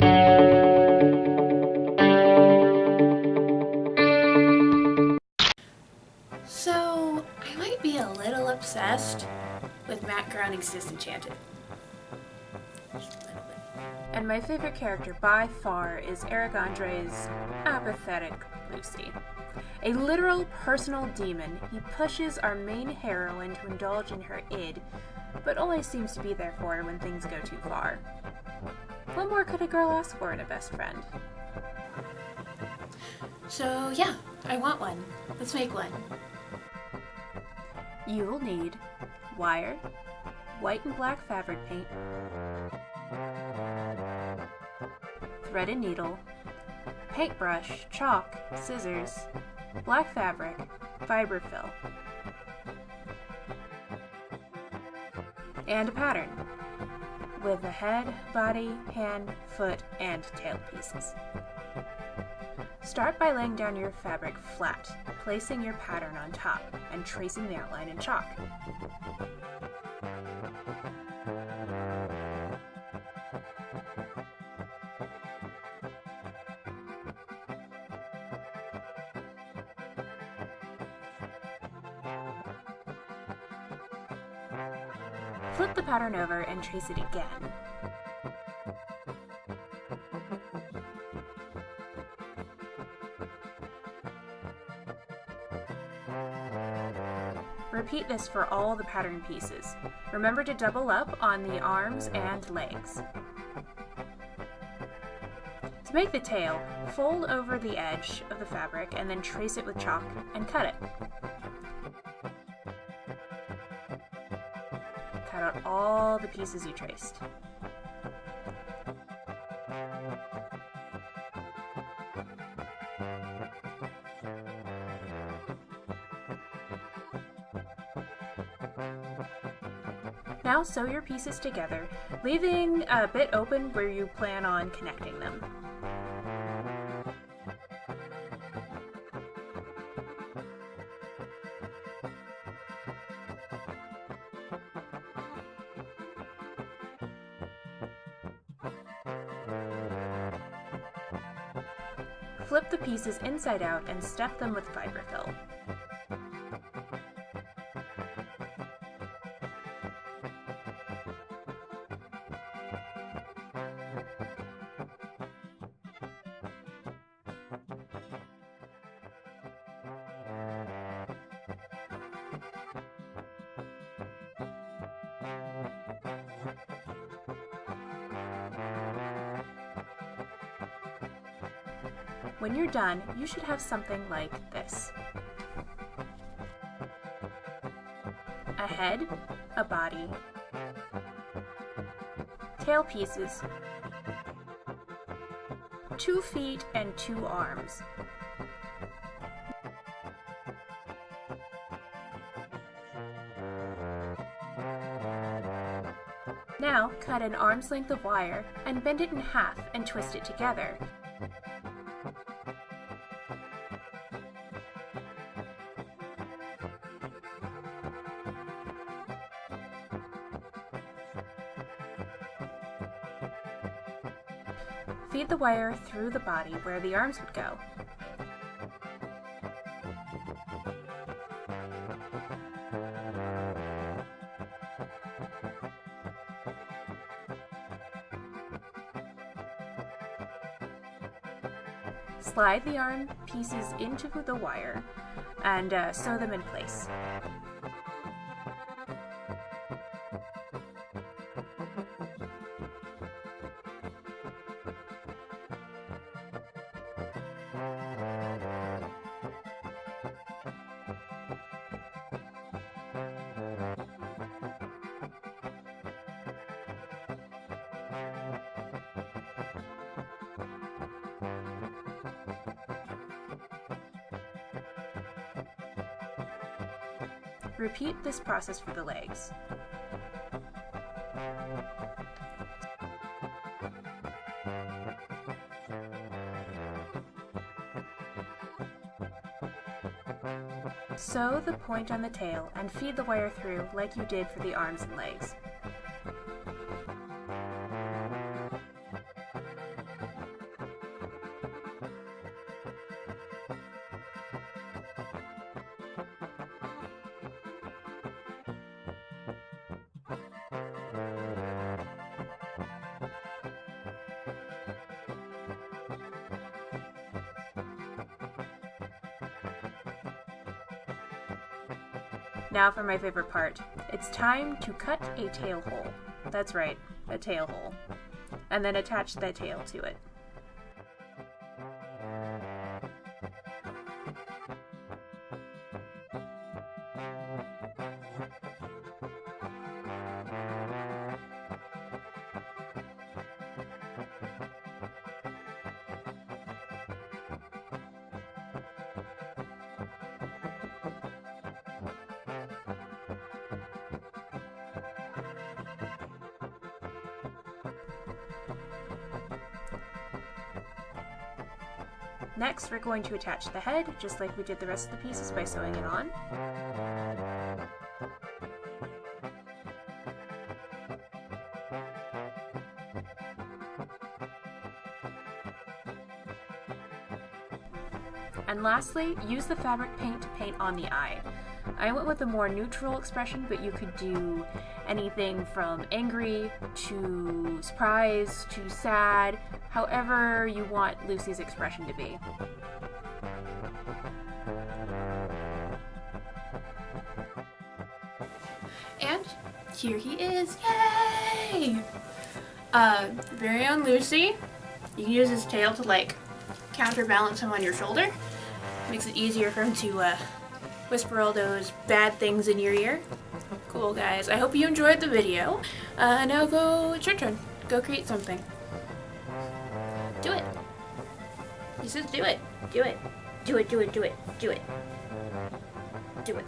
So, I might be a little obsessed with Matt Groening's Disenchanted. Just a little bit. And my favorite character by far is Eric Andre's apathetic Luci. A literal personal demon, he pushes our main heroine to indulge in her id, but always seems to be there for her when things go too far. What more could a girl ask for in a best friend? So, yeah, I want one. Let's make one. You will need wire, white and black fabric paint, thread and needle, paintbrush, chalk, scissors, black fabric, fiberfill, and a pattern with the head, body, hand, foot, and tail pieces. Start by laying down your fabric flat, placing your pattern on top, and tracing the outline in chalk. Flip the pattern over and trace it again. Repeat this for all the pattern pieces. Remember to double up on the arms and legs. To make the tail, fold over the edge of the fabric and then trace it with chalk and cut it. Cut out all the pieces you traced. Now sew your pieces together, leaving a bit open where you plan on connecting them. Flip the pieces inside out and stuff them with fiberfill. When you're done, you should have something like this. A head, a body, tail pieces, 2 feet and 2 arms. Now cut an arm's length of wire and bend it in half and twist it together. Feed the wire through the body where the arms would go. Slide the arm pieces into the wire and sew them in place. Repeat this process for the legs. Sew the point on the tail and feed the wire through like you did for the arms and legs. Now for my favorite part. It's time to cut a tail hole. That's right, a tail hole. And then attach the tail to it. Next, we're going to attach the head, just like we did the rest of the pieces by sewing it on. And lastly, use the fabric paint to paint on the eye. I went with a more neutral expression, but you could do anything from angry to surprised to sad, however you want Luci's expression to be. And here he is. Yay! Very own Luci. You can use his tail to like counterbalance him on your shoulder. Makes it easier for him to whisper all those bad things in your ear. Cool, guys. I hope you enjoyed the video. Now it's your turn. Go create something. Do it. He says do it. Do it. Do it, do it, do it, do it. Do it.